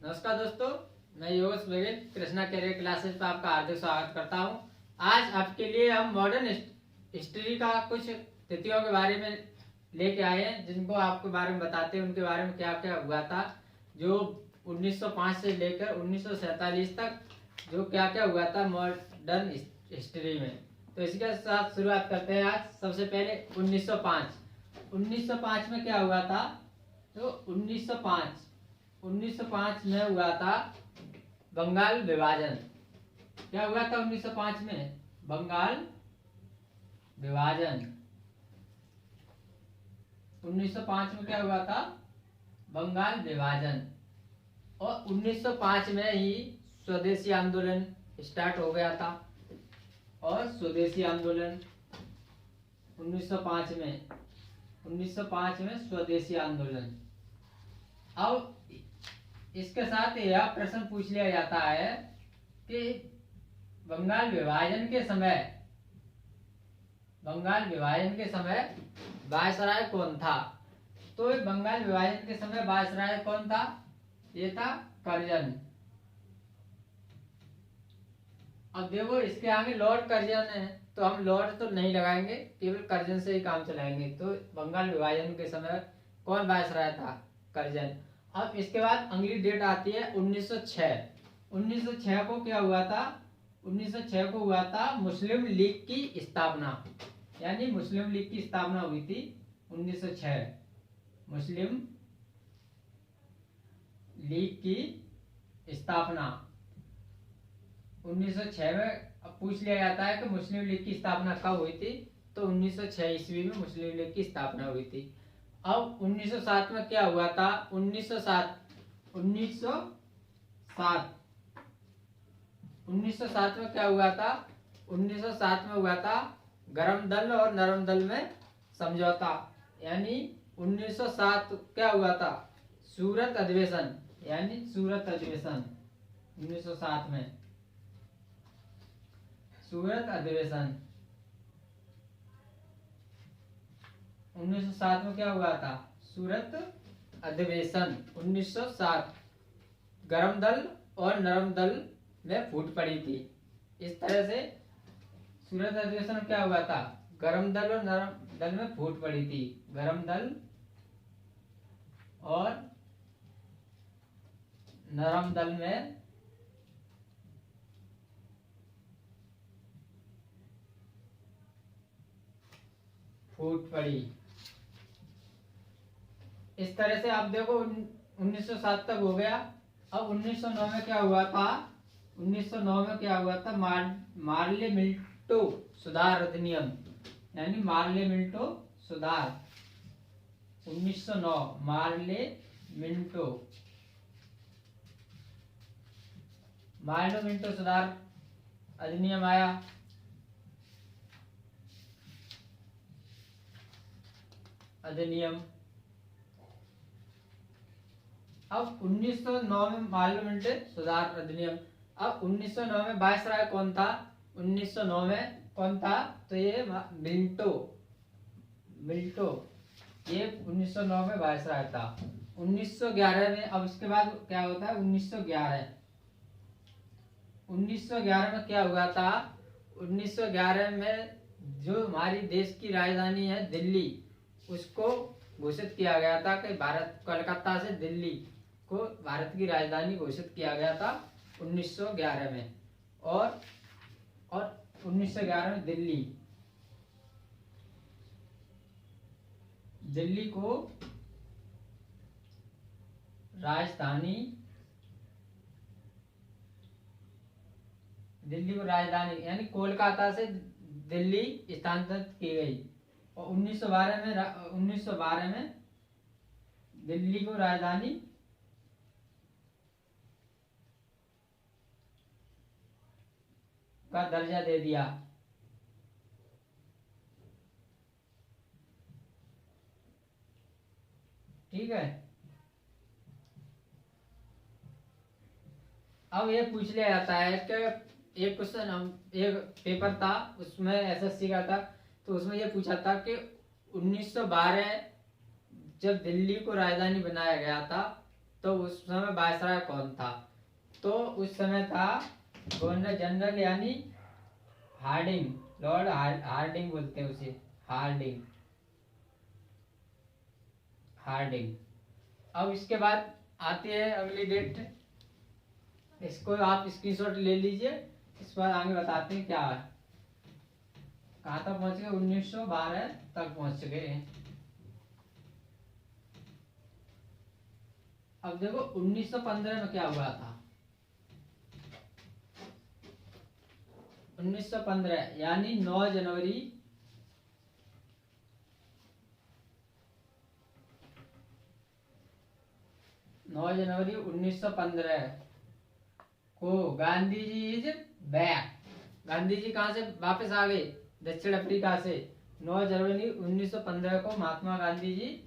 नमस्कार दोस्तों, मैं योगेश बघेल कृष्णा कैरियर क्लासेस पर आपका हार्दिक स्वागत करता हूं। आज आपके लिए हम मॉडर्न हिस्ट्री का कुछ तिथियों के बारे में लेके आए हैं, जिनको आपके बारे में बताते हैं उनके बारे में क्या क्या हुआ था, जो 1905 से लेकर 1947 तक जो क्या क्या हुआ था मॉडर्न हिस्ट्री में। तो इसके साथ शुरुआत करते हैं। आज सबसे पहले 1905 में क्या हुआ था। तो 1905 में हुआ था बंगाल विभाजन। क्या हुआ था 1905 में? बंगाल विभाजन। 1905 में क्या हुआ था? बंगाल विभाजन। और 1905 में ही स्वदेशी आंदोलन स्टार्ट हो गया था। और स्वदेशी आंदोलन 1905 में स्वदेशी आंदोलन। अब इसके साथ यह प्रश्न पूछ लिया जाता है कि बंगाल विभाजन के समय वायसराय कौन था। तो बंगाल विभाजन के समय वायसराय कौन था? ये था कर्जन। अब देखो, इसके आगे लॉर्ड कर्जन है, तो हम लॉर्ड तो नहीं लगाएंगे, केवल कर्जन से ही काम चलाएंगे। तो बंगाल विभाजन के समय कौन वायसराय था? कर्जन। अब इसके बाद अगली डेट आती है 1906। 1906 को क्या हुआ था? 1906 को हुआ था मुस्लिम लीग की स्थापना। यानी मुस्लिम लीग की स्थापना हुई थी 1906। मुस्लिम लीग की स्थापना 1906 में। अब पूछ लिया जाता है कि मुस्लिम लीग की स्थापना कब हुई थी। तो 1906 ईस्वी में मुस्लिम लीग की स्थापना हुई थी। अब 1907 में क्या हुआ था? 1907 में क्या हुआ था? 1907 में हुआ था गरम दल और नरम दल में समझौता। यानी 1907 क्या हुआ था? सूरत अधिवेशन। यानी सूरत अधिवेशन 1907 में। सूरत अधिवेशन 1907 में क्या हुआ था? सूरत अधिवेशन 1907। गरम दल और नरम दल में फूट पड़ी थी। इस तरह से सूरत अधिवेशन में क्या हुआ था? गरम दल और नरम दल में फूट पड़ी थी। गरम दल और नरम दल में फूट पड़ी। इस तरह से आप देखो 1907 तक हो गया। अब 1909 में क्या हुआ था? 1909 में क्या हुआ था? मार्ले मिल्टो सुधार अधिनियम। यानी मार्ले मिल्टो सुधार 1909। मार्ले मिल्टो सुधार अधिनियम आया। अधिनियम। अब 1909 में मार्ले मिल्टो सुधार अधिनियम। अब 1909 में वायसराय कौन था? 1909 में कौन था? तो ये मिल्टो ये 1909 में वायसराय था। 1911 में, अब इसके बाद क्या होता है? 1911 में क्या हुआ था? 1911 में जो हमारी देश की राजधानी है दिल्ली, उसको घोषित किया गया था कि भारत, कोलकाता से दिल्ली को भारत की राजधानी घोषित किया गया था 1911 में। और 1911 में दिल्ली को राजधानी यानी कोलकाता से दिल्ली स्थानांतरित की गई। और 1912 में दिल्ली को राजधानी का दर्जा दे दिया। ठीक है। अब ये पूछ लिया जाता है कि एक क्वेश्चन, हम एक पेपर था उसमें एसएससी का था, तो उसमें ये पूछा था कि 1912 जब दिल्ली को राजधानी बनाया गया था तो उस समय वायसराय कौन था? तो उस समय था गवर्नर जनरल यानी हार्डिंग, लॉर्ड हार्डिंग बोलते हैं उसे, हार्डिंग, हार्डिंग। अब इसके बाद आती है अगली डेट, इसको आप स्क्रीनशॉट ले लीजिए। इस बार आगे बताते हैं क्या है, कहाँ तक पहुंच गए, 1912 तक पहुंच गए हैं। अब देखो 1915 में क्या हुआ था। 1915 यानी 9 जनवरी 1915 को गांधी जी इज बैक। गांधी जी कहाँ से वापस आ गए? दक्षिण अफ्रीका से। 9 जनवरी 1915 को महात्मा गांधी जी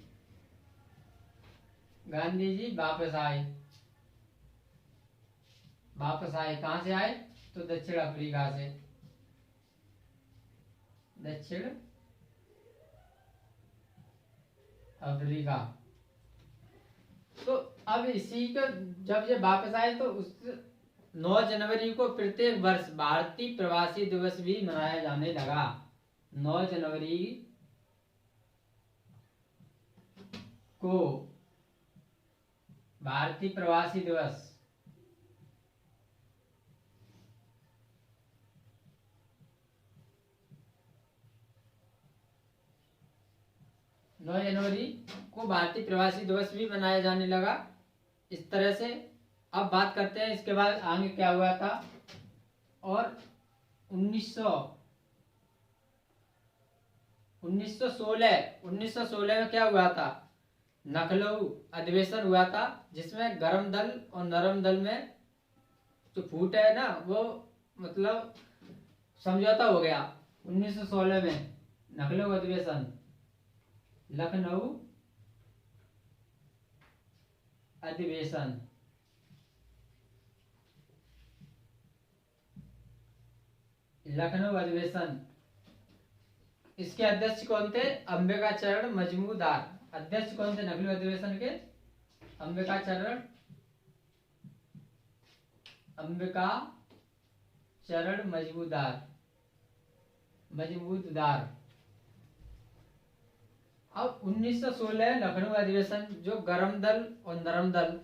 वापस आए। कहाँ से आए? तो दक्षिण अफ्रीका से। दक्षिण अफ्रीका। तो अब इसी का जब ये वापस आए तो उस 9 जनवरी को प्रत्येक वर्ष भारतीय प्रवासी दिवस भी मनाया जाने लगा। 9 जनवरी को भारतीय प्रवासी दिवस, नौ जनवरी को भारतीय प्रवासी दिवस भी मनाया जाने लगा। इस तरह से अब बात करते हैं इसके बाद आगे क्या हुआ था। और 1916 में क्या हुआ था? लखनऊ अधिवेशन हुआ था, जिसमें गर्म दल और नरम दल में जो फूट है ना, वो मतलब समझौता हो गया। 1916 में लखनऊ अधिवेशन, लखनऊ अधिवेशन। लखनऊ अधिवेशन, इसके अध्यक्ष कौन थे? अंबिकाचरण मजमूदार। अध्यक्ष कौन थे लखनऊ अधिवेशन के? अंबिकाचरण मजमूदार। अब 1916 लखनऊ अधिवेशन जो गर्म दल और नरम दल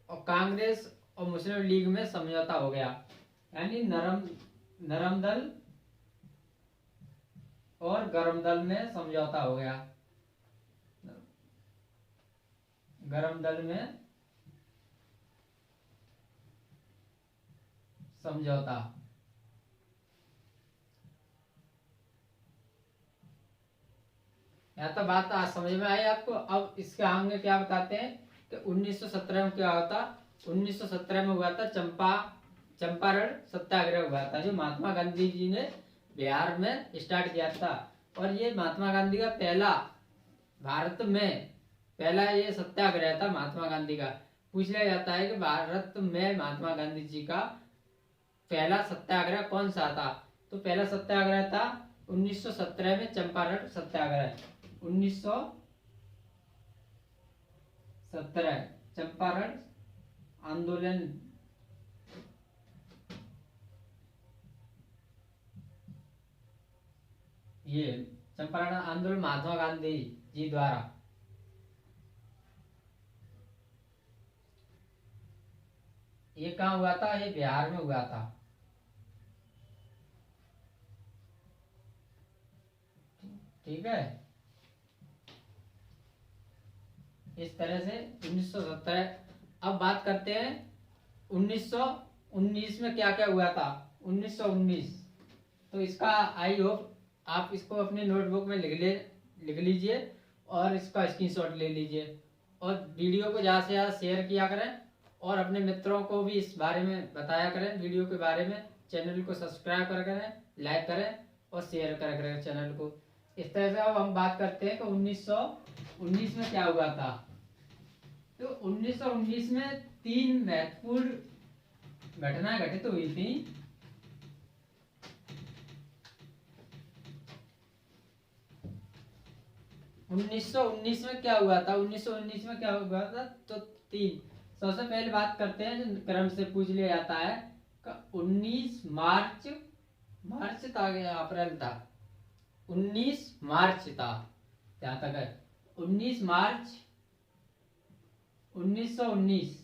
और कांग्रेस और मुस्लिम लीग में समझौता हो गया। यानी नरम दल और गर्म दल में समझौता हो गया। गर्म दल में समझौता। या तो बात आज समझ में आई आपको। अब इसके आगे क्या बताते हैं कि 1917 में क्या होता। 1917 में हुआ था चंपारण सत्याग्रह हुआ था, जो महात्मा गांधी जी ने बिहार में स्टार्ट किया था। और ये महात्मा गांधी का भारत में पहला ये सत्याग्रह था महात्मा गांधी का। पूछ लिया जाता है कि भारत में महात्मा गांधी जी का पहला सत्याग्रह कौन सा था? तो पहला सत्याग्रह था 1917 में चंपारण सत्याग्रह। 1917 चंपारण आंदोलन। ये चंपारण आंदोलन महात्मा गांधी जी द्वारा। ये कहाँ हुआ था? ये बिहार में हुआ था। ठीक है, इस तरह से 1917। अब बात करते हैं 1919 में क्या क्या हुआ था। 1919 तो इसका आई होप आप इसको अपने नोटबुक में लिख लीजिए और इसका स्क्रीनशॉट ले लीजिए। और वीडियो को ज़्यादा से ज़्यादा शेयर किया करें और अपने मित्रों को भी इस बारे में बताया करें, वीडियो के बारे में। चैनल को सब्सक्राइब करें, लाइक करें और शेयर करें चैनल को। इस तरह से अब हम बात करते हैं कि 1919 में क्या हुआ था। तो 1919 में 3 महत्वपूर्ण घटनाएं घटित हुई थी। 1919 में क्या हुआ था? 1919 में क्या हुआ था? तो 3 सबसे पहले बात करते हैं जो क्रम से पूछ लिया जाता है 19 मार्च, मार्च था या अप्रैल था, 19 मार्च था जहां तक है, 19 मार्च 1919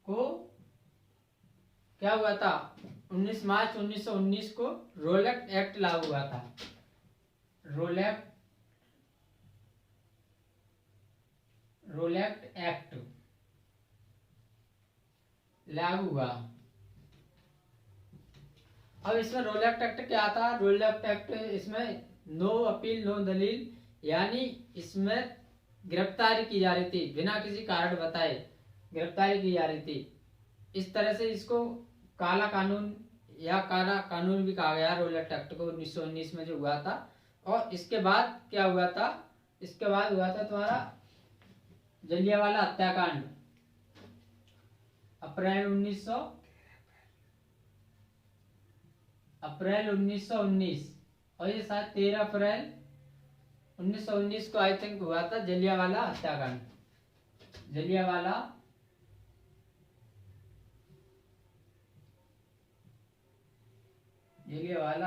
को क्या हुआ था, 19 मार्च 1919 को रोलेट एक्ट लागू हुआ था। रोलेट एक्ट लागू हुआ। अब इसमें रोलेट एक्ट क्या था, रोलेट एक्ट इसमें नो अपील नो दलील, यानी इसमें गिरफ्तारी की जा रही थी बिना किसी कारण बताए, गिरफ्तारी की जा रही थी। इस तरह से इसको काला कानून या काला कानून भी कहा गया रोलेट एक्ट को 1919 में जो हुआ था। और इसके बाद क्या हुआ था, इसके बाद हुआ था तुम्हारा जलियांवाला हत्याकांड, अप्रैल 1919 और ये शायद 13 अप्रैल 1919 को आई थिंक हुआ था जलियांवाला हत्याकांड, जलियांवाला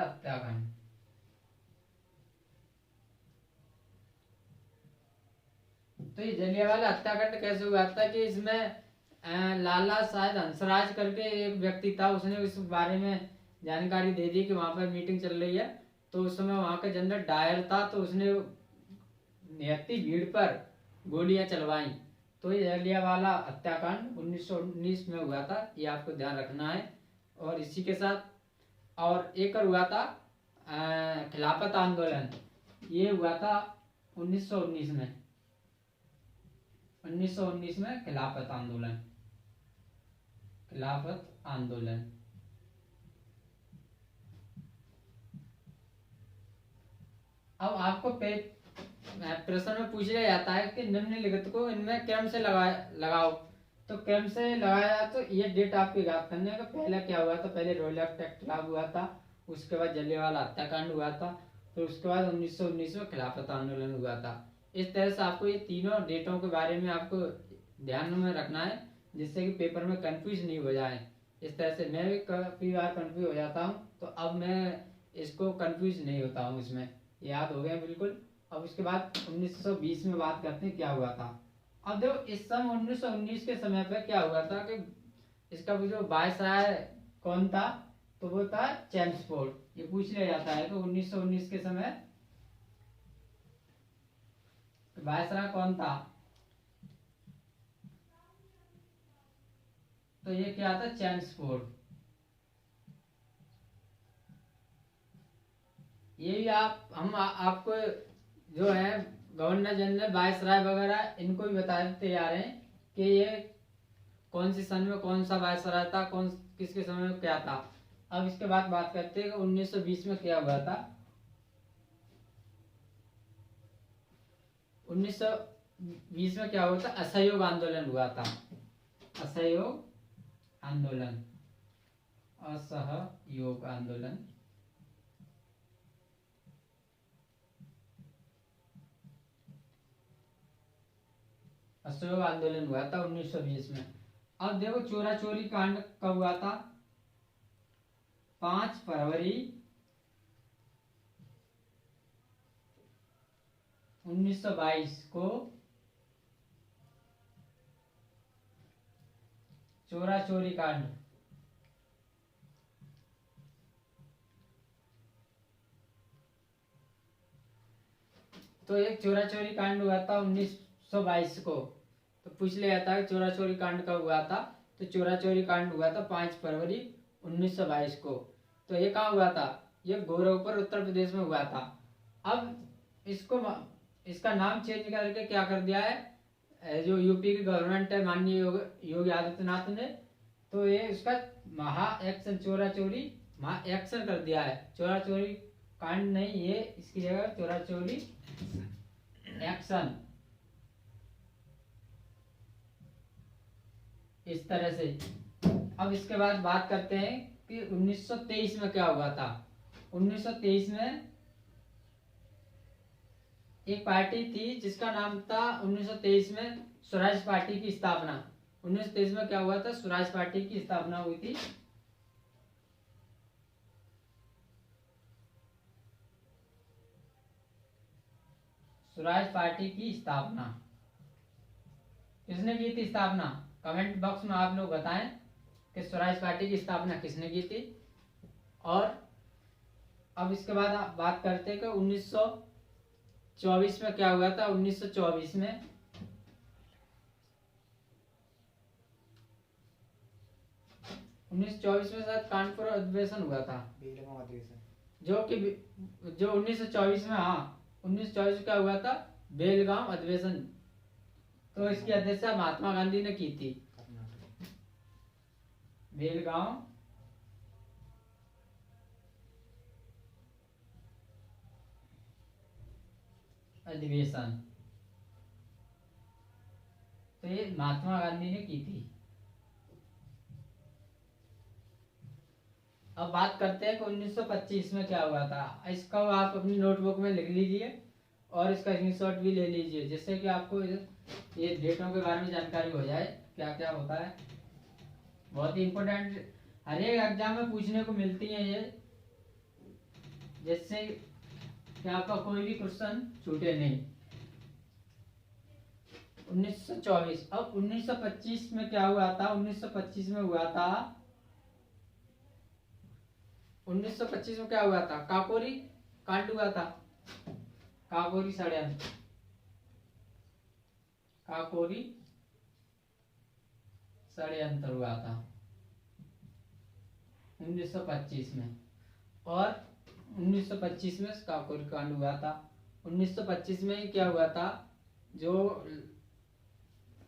हत्याकांड। तो ये जलियांवाला हत्याकांड कैसे हुआ था कि इसमें लाला शायद हंसराज करके एक व्यक्ति था, उसने इस बारे में जानकारी दे दी कि वहां पर मीटिंग चल रही है। तो उस समय वहां का जनरल डायर था, तो उसने नियति भीड़ पर गोलियां चलवाई। तो ये जलियांवाला हत्याकांड 1919 में हुआ था, ये आपको ध्यान रखना है। और इसी के साथ और एक और हुआ था खिलाफत आंदोलन, ये हुआ था 1919 में, 1919 में खिलाफत आंदोलन, खिलाफत आंदोलन। अब आपको प्रश्न में पूछ लिया जाता है कि निम्नलिखित को इनमें क्रम से लगाओ। तो क्रम से लगाया तो ये डेट आपको याद करने का, पहला क्या हुआ था, पहले रोलेट एक्ट लागू हुआ था, उसके बाद जलियांवाला हत्याकांड हुआ था, फिर उसके बाद 1919 में खिलाफत आंदोलन हुआ था। इस तरह से आपको ये तीनों डेटों के बारे में आपको ध्यान में रखना है, जिससे कि पेपर में कंफ्यूज नहीं हो जाए। इस तरह से मैं भी काफी बार कंफ्यूज हो जाता हूँ, तो अब मैं इसको कंफ्यूज नहीं होता हूँ, इसमें याद हो गया बिल्कुल। अब उसके बाद 1920 में बात करते हैं क्या हुआ था। अब देखो इस सन 1919 के समय पे क्या हुआ था कि इसका जो वायसराय कौन था, तो वो था चेम्सफोर्ड। ये पूछ लिया जाता है तो 1919 के समय वायसराय कौन था, तो ये क्या था, चेम्सफोर्ड। ये भी आपको जो है गवर्नर जनरल वायसराय वगैरह इनको भी बताते जा रहे हैं कि ये कौन सी सन में कौन सा वायसराय था, कौन किसके समय में क्या था। अब इसके बाद बात करते हैं कि 1920 में क्या हुआ था। 1920 में क्या हुआ था, असहयोग आंदोलन हुआ था, असहयोग आंदोलन, असहयोग आंदोलन। असहयोग आंदोलन हुआ था 1920 में। अब देखो चोरा चोरी कांड कब हुआ था, 5 फरवरी 1922 को चोरा चोरी कांड। तो एक चोरा चोरी कांड हुआ था 1922 को। तो पूछ लिया जाता है चोरा चोरी कांड कब हुआ था, तो चोरा चोरी कांड हुआ था 5 फरवरी 1922 को। तो ये कहाँ हुआ था, ये गोरखपुर उत्तर प्रदेश में हुआ था। अब इसका नाम चेंज करके क्या कर दिया है, जो यूपी की गवर्नमेंट है माननीय योगी आदित्यनाथ ने, तो ये उसका महा एक्शन चोरा चोरी महा एक्शन कर दिया है। चोरा चोरी कांड नहीं, ये इसकी जगह चोरा चोरी एक्शन। इस तरह से। अब इसके बाद बात करते हैं कि 1923 में क्या हुआ था। 1923 में एक पार्टी थी जिसका नाम था 1923 में स्वराज पार्टी की स्थापना। 1923 में क्या हुआ था? स्वराज पार्टी की स्थापना हुई थी। स्वराज पार्टी की स्थापना किसने की थी? स्थापना कमेंट बॉक्स में आप लोग बताएं कि स्वराज पार्टी की स्थापना किसने की थी। और अब इसके बाद आप बात करते हैं कि 1924 में क्या हुआ था। 1924 में शायद कानपुर अधिवेशन हुआ था, बेलगाम अधिवेशन, जो 1924 में, हाँ 1924 क्या हुआ था? बेलगाम अधिवेशन। तो इसकी अध्यक्षता महात्मा गांधी ने की थी। बेलगाम अधिवेशन तो ये महात्मा गांधी ने की थी। अब बात करते हैं कि 1925 में क्या हुआ था। इसका आप अपनी नोटबुक में लिख लीजिए और इसका स्क्रीनशॉट भी ले लीजिए, जिससे कि आपको ये डेटों के बारे में जानकारी हो जाए क्या क्या होता है। बहुत ही इम्पोर्टेंट, हर एक एग्जाम में पूछने को मिलती है ये, जिससे कि आपका कोई भी क्वेश्चन छूटे नहीं। 1924। अब 1925 में क्या हुआ था? 1925 में हुआ था, 1925 में क्या हुआ था? काकोरी कांड हुआ था, काकोरी षड्यंत्र, काकोरी षड्यंत्र हुआ था 1925 में। और 1925 में काकोरी कांड हुआ था। 1925 में क्या हुआ था? जो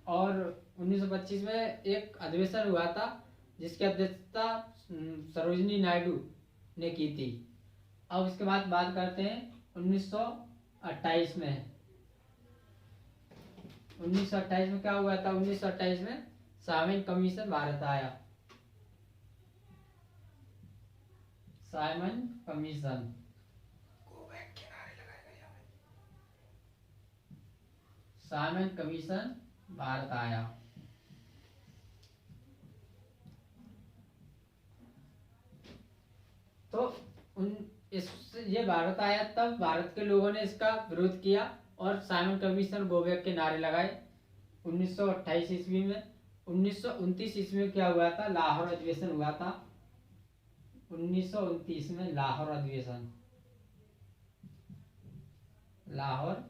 और 1925 में एक अधिवेशन हुआ था जिसकी अध्यक्षता सरोजिनी नायडू ने की थी। अब इसके बाद बात करते हैं 1928 में। 1928 में क्या हुआ था? 1928 में साइमन कमीशन भारत आया। Simon commission, Simon commission Bharat आया। तो ये भारत आया तब भारत के लोगों ने इसका विरोध किया और साइमन कमीशन गो बैक के नारे लगाए 1928 ईस्वी में। 1929 ईस्वी में क्या हुआ था? लाहौर अधिवेशन हुआ था। 1929 में लाहौर अधिवेशन, लाहौर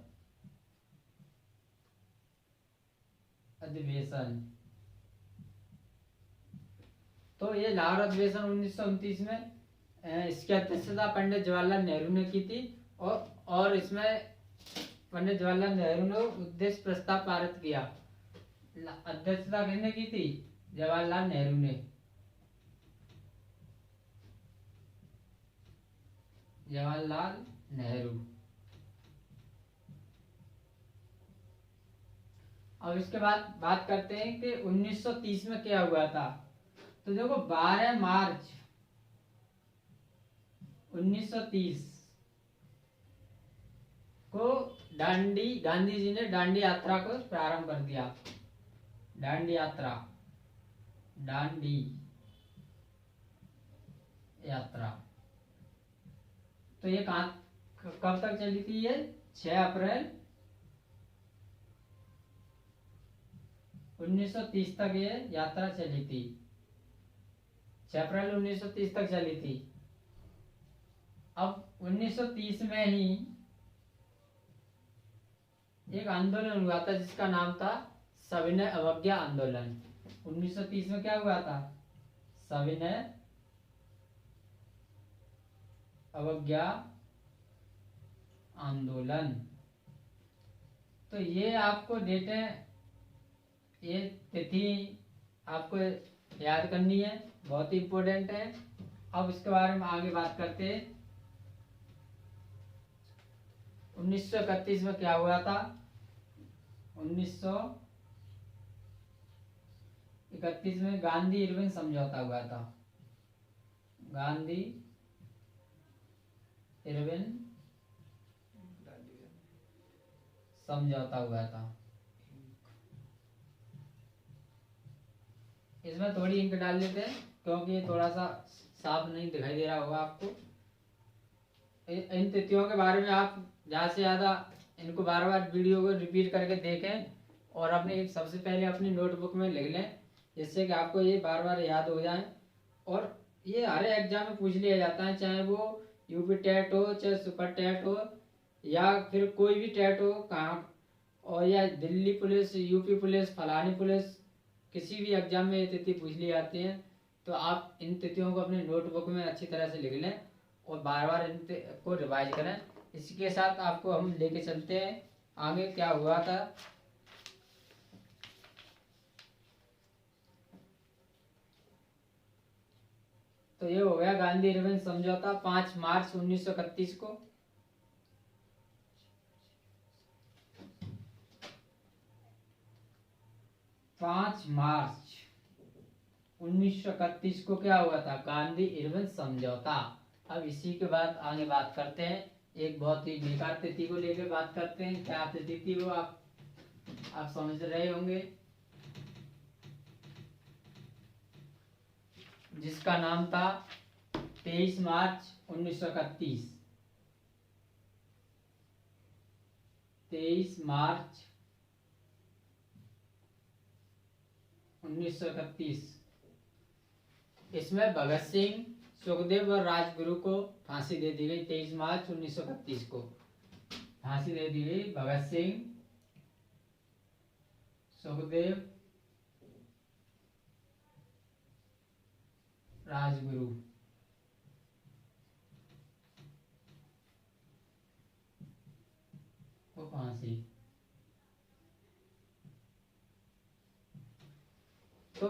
अधिवेशन। तो ये लाहौर अधिवेशन 1929 में इसकी अध्यक्षता पंडित जवाहरलाल नेहरू ने की थी। और इसमें पंडित जवाहरलाल नेहरू ने उद्देश्य प्रस्ताव पारित किया। अध्यक्षता किसने की थी? जवाहरलाल नेहरू ने। जवाहरलाल नेहरू। अब इसके बाद बात करते हैं कि 1930 में क्या हुआ था। तो देखो 12 मार्च 1930 को गांधी जी ने दांडी यात्रा को प्रारंभ कर दिया। दांडी यात्रा, दांडी यात्रा। तो ये कब तक चली थी? ये 6 अप्रैल 1930 तक ये यात्रा चली थी। 6 अप्रैल 1930 तक चली थी। अब 1930 में ही एक आंदोलन हुआ था जिसका नाम था सविनय अवज्ञा आंदोलन। 1930 में क्या हुआ था? सविनय अवज्ञा आंदोलन। तो ये आपको डेटें, ये तिथि आपको याद करनी है, बहुत ही इम्पोर्टेंट है। अब इसके बारे में आगे बात करते हैं। 1931 में क्या हुआ था? 1931 में गांधी इरविन समझौता हुआ था। गांधी इरविन समझौता हुआ था। इसमें थोड़ी इंक डाल देते हैं क्योंकि ये थोड़ा सा साफ नहीं दिखाई दे रहा होगा आपको। इन तिथियों के बारे में आप ज़्यादा से ज़्यादा इनको बार बार वीडियो को रिपीट करके देखें और अपने सबसे पहले अपनी नोटबुक में लिख लें, जिससे कि आपको ये बार बार याद हो जाए। और ये हर एग्जाम में पूछ लिया जाता है, चाहे वो यूपी टेट हो, चाहे सुपर टेट हो, या फिर कोई भी टेट हो कहाँ, और या दिल्ली पुलिस, यूपी पुलिस, फलानी पुलिस, किसी भी एग्जाम में ये तिथि पूछ ली जाती है। तो आप इन तिथियों को अपने नोटबुक में अच्छी तरह से लिख लें और बार बार इन को रिवाइज करें। इसी के साथ आपको हम लेके चलते हैं आगे क्या हुआ था। तो ये हो गया गांधी इरविन समझौता 5 मार्च 1931 को। 5 मार्च 1931 को क्या हुआ था? गांधी इरविन समझौता। अब इसी के बाद आगे बात करते हैं, एक बहुत ही बेकार तिथि को लेकर बात करते हैं। क्या तिथि थी वो आप समझ रहे होंगे, जिसका नाम था 23 मार्च 1931। 23 मार्च 1931। इसमें भगत सिंह, सुखदेव और राजगुरु को फांसी दे दी गई। 23 मार्च 1931 को फांसी दे दी गई भगत सिंह, सुखदेव, राजगुरु को फांसी। तो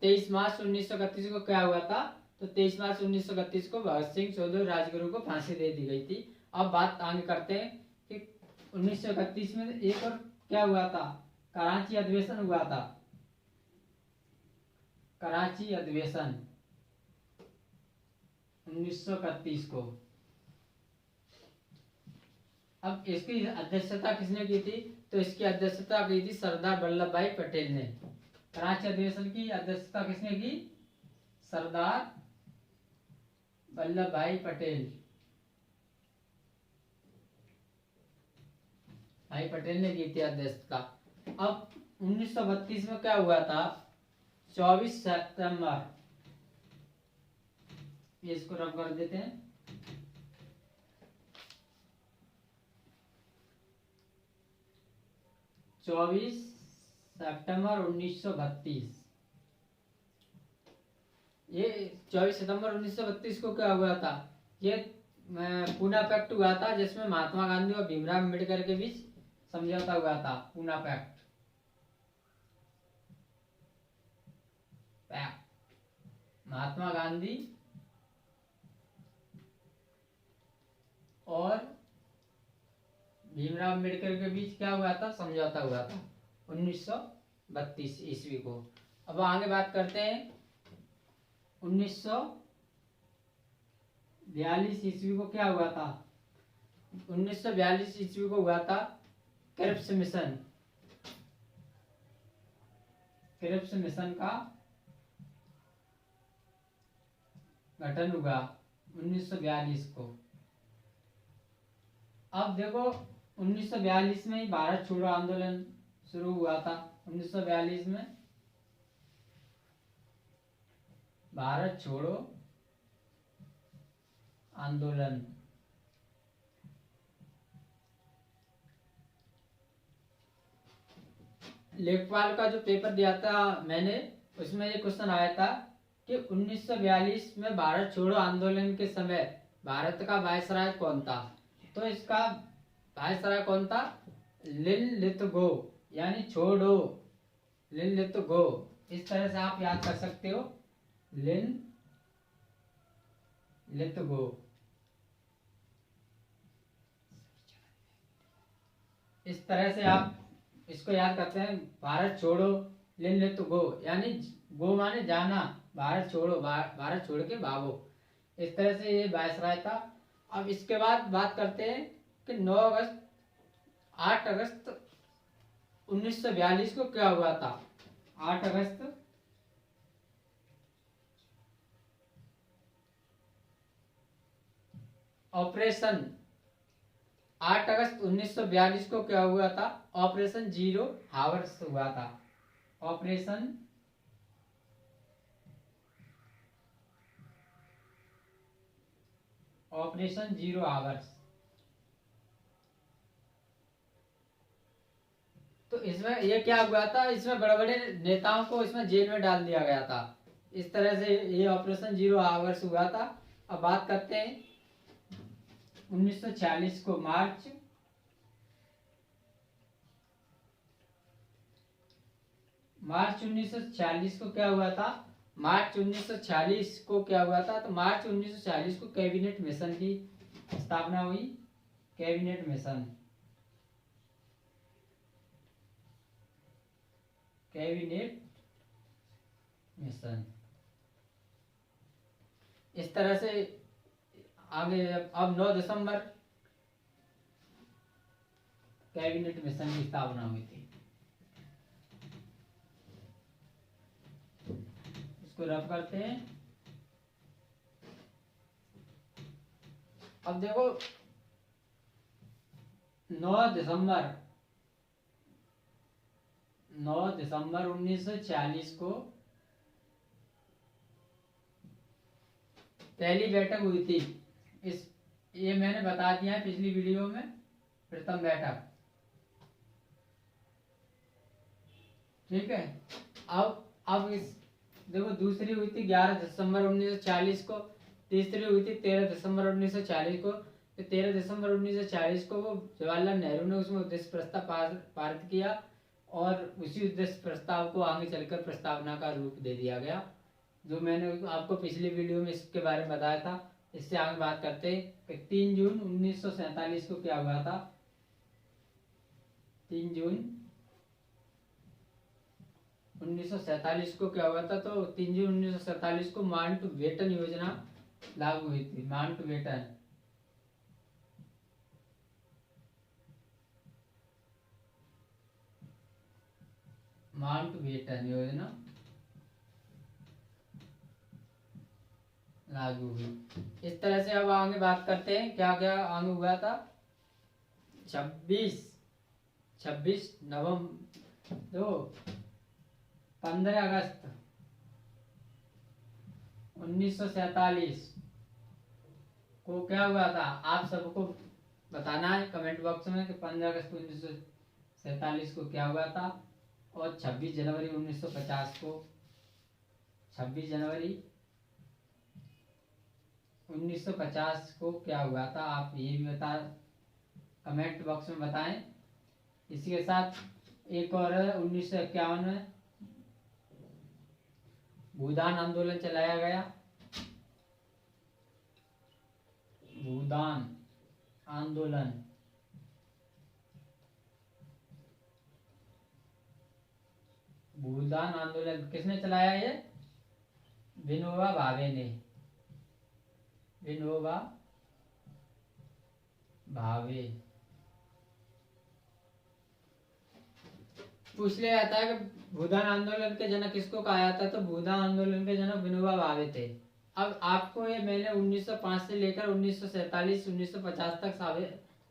23 मार्च 1931 को क्या हुआ था? तो 23 मार्च 1931 को भगत सिंह, सुखदेव, राजगुरु को फांसी दे दी गई थी। अब बात आगे करते हैं कि 1931 में एक और क्या हुआ था? कराची अधिवेशन हुआ था। कराची अधिवेशन 1931 को। अब इसकी अध्यक्षता किसने की थी? तो इसकी अध्यक्षता की थी सरदार वल्लभ भाई पटेल ने। कराची अधिवेशन की अध्यक्षता किसने की? सरदार वल्लभ भाई पटेल। भाई पटेल ने की थी अध्यक्षता। अब 1932 में क्या हुआ था? 24 सितंबर, ये इसको रब कर देते हैं। 24 सितंबर 1932। ये 24 सितंबर 1932 को क्या हुआ था? ये पूना पैक्ट हुआ था, जिसमें महात्मा गांधी और भीमराव अम्बेडकर के बीच समझौता हुआ था। पूना पैक्ट। महात्मा गांधी और भीमराव अम्बेडकर के बीच क्या हुआ था? समझौता हुआ था 1932 ईस्वी को। अब आगे बात करते हैं 1942 ईस्वी को क्या हुआ था? 1942 ईस्वी को हुआ था क्रिप्स मिशन। क्रिप्स मिशन का गठन हुआ 1942 को। अब देखो 1942 में ही भारत छोड़ो आंदोलन शुरू हुआ था। 1942 में भारत छोड़ो आंदोलन। लेखपाल का जो पेपर दिया था मैंने, उसमें ये क्वेश्चन आया था कि 1942 में भारत छोड़ो आंदोलन के समय भारत का वायसराय कौन था? तो इसका वायसराय कौन था? लिन लिथगो, यानी छोड़ो, लिन लिथगो। इस तरह से आप याद कर सकते हो, लिन लिथगो। इस तरह से आप इसको याद करते हैं, भारत छोड़ो लिन लिथगो, यानी गो माने जाना, भारत छोड़ो, भारत छोड़ के भागो। इस तरह से ये वायसराय था। अब इसके बाद बात करते हैं कि 8 अगस्त 1942 को क्या हुआ था? 8 अगस्त ऑपरेशन 8 अगस्त 1942 को क्या हुआ था? ऑपरेशन जीरो हावर्स हुआ था। Operation zero hours. तो इसमें ये क्या हुआ था? इसमें बड़े बड़े नेताओं को इसमें जेल में डाल दिया गया था। इस तरह से ये ऑपरेशन जीरो आवर्स हुआ था। अब बात करते हैं 1946 को मार्च 1946 को क्या हुआ था? मार्च 1946 को क्या हुआ था? तो मार्च 1946 को कैबिनेट मिशन की स्थापना हुई। Cabinet mission, cabinet mission. इस तरह से आगे अब 9 दिसंबर कैबिनेट मिशन की स्थापना हुई थी। इसको रफ करते हैं। अब देखो 9 दिसंबर 1946 को पहली बैठक हुई थी। ये मैंने बता दिया है पिछली वीडियो में। प्रथम बैठक, ठीक है। अब इस देखो दूसरी हुई थी 11 दिसंबर 1940 को। तीसरी हुई थी 13 दिसंबर 1940 को। तो 13 दिसंबर 1940 को वो जवाहरलाल नेहरू ने उसमें उद्देश्य प्रस्ताव पारित किया और उसी उद्देश्य प्रस्ताव को आगे चलकर प्रस्तावना का रूप दे दिया गया, जो मैंने आपको पिछली वीडियो में इसके बारे में बताया था। इससे आगे बात करते हैं। 3 जून 1947 को क्या हुआ था? 3 जून 1947 को क्या हुआ था? तो 3 जून 1947 को माउंटबेटन योजना लागू हुई थी। माउंटबेटन योजना लागू हुई। इस तरह से अब आगे बात करते हैं क्या क्या आगे हुआ था। 26 नवंबर दो 15 अगस्त 1947 को क्या हुआ था? आप सबको बताना है कमेंट बॉक्स में कि 15 अगस्त 1947 को क्या हुआ था। और 26 जनवरी 1950 को 26 जनवरी 1950 को क्या हुआ था? आप ये भी बता कमेंट बॉक्स में बताएं। इसी के साथ एक और 1951 में भूदान आंदोलन चलाया गया। भूदान आंदोलन किसने चलाया? ये विनोबा भावे ने। विनोबा भावे। पूछ लिया जाता है कि भूदान आंदोलन के जनक किसको कहा जाता है? तो भूदान आंदोलन के जनक विनोबा भावे थे। अब आपको ये मैंने 1905 से लेकर 1947 1950 तक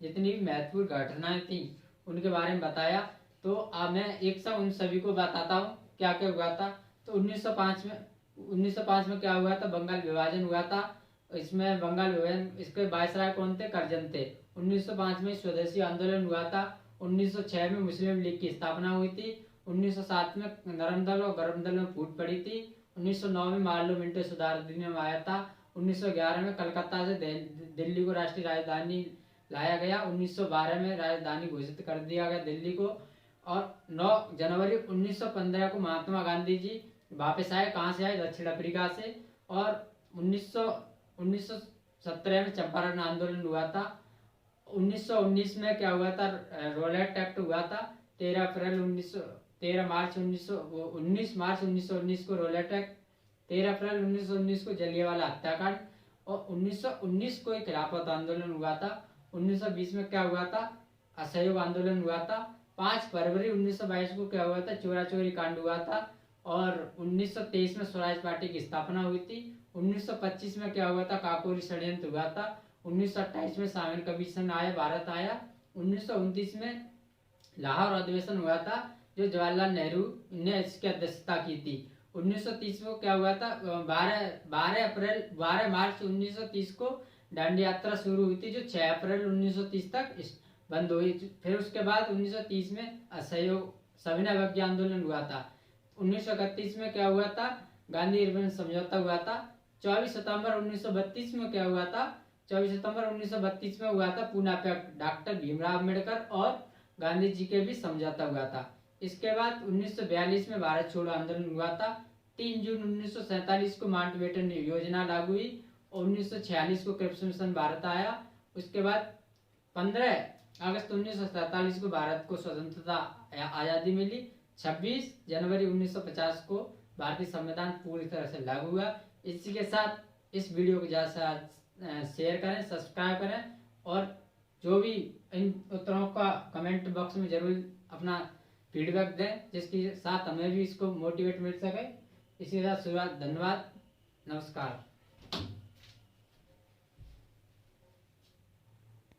जितनी भी महत्वपूर्ण घटनाएं थी उनके बारे में बताया। तो अब मैं एक सा उन सभी को बताता हूँ क्या क्या हुआ था। तो 1905 में क्या हुआ था? बंगाल विभाजन हुआ था। इसमें बंगाल विभाजन इसके वायसराय कौन थे? करजन थे। 1905 में स्वदेशी आंदोलन हुआ था। 1906 में मुस्लिम लीग की स्थापना हुई थी। 1907 में नरम दल और गरम दल में फूट पड़ी थी। 1909 में मार्लो मिंटो सुधार अधिनियम आया था। 1911 में कलकत्ता से दिल्ली को राष्ट्रीय राजधानी लाया गया। 1912 में राजधानी घोषित कर दिया गया दिल्ली को। और 9 जनवरी 1915 को महात्मा गांधी जी वापस आए। कहाँ से आए? दक्षिण अफ्रीका से। और 1917 में चंपारण आंदोलन हुआ था। 1919 में क्या हुआ था? रोलेट एक्ट हुआ था। 13 मार्च 1919 को रोलेट एक्ट। 13 अप्रैल 1919 को जलियांवाला हत्याकांड। और 1919 को एक खिलाफत आंदोलन हुआ था। 1920 में क्या हुआ था? असहयोग आंदोलन हुआ था। 5 फरवरी 1922 को क्या हुआ था? चोरा चोरी कांड हुआ था। और 1923 में स्वराज पार्टी की स्थापना हुई थी। 1925 में क्या हुआ था? काकोरी षड्यंत्र हुआ था। 1928 में सामवेल कमीशन आया, भारत आया। 1929 में लाहौर अधिवेशन हुआ था, जो जवाहरलाल नेहरू ने इसकी अध्यक्षता की थी। 1930 को क्या हुआ था, 12 मार्च 1930 को दांडी यात्रा शुरू हुई थी, जो 6 अप्रैल 1930 तक बंद हुई। फिर उसके बाद 1930 में असहयोग सविनय अवज्ञा आंदोलन हुआ था। 1931 में क्या हुआ था, गांधी इरविन समझौता हुआ था। 24 सितंबर 1932 में क्या हुआ था, 24 सितंबर 1932 में हुआ था पूना पैक्ट, डॉक्टर भीमराव अम्बेडकर और गांधी जी के भी समझौता हुआ था। इसके बाद 1942 में भारत छोड़ो आंदोलन हुआ था। 3 जून 1947 को माउंटबेटन योजना लागू हुई और 1946 को क्रिप्स मिशन भारत आया। उसके बाद 15 अगस्त 1947 को भारत को स्वतंत्रता आज़ादी मिली। 26 जनवरी 1950 को भारतीय संविधान पूरी तरह से लागू हुआ। इसी के साथ इस वीडियो को ज़्यादा शेयर करें, सब्सक्राइब करें और जो भी इन उत्तरों का कमेंट बॉक्स में जरूर अपना फीडबैक दें, जिसके साथ हमें भी इसको मोटिवेट मिल सके। इसी के साथ शुरुआत, धन्यवाद, नमस्कार।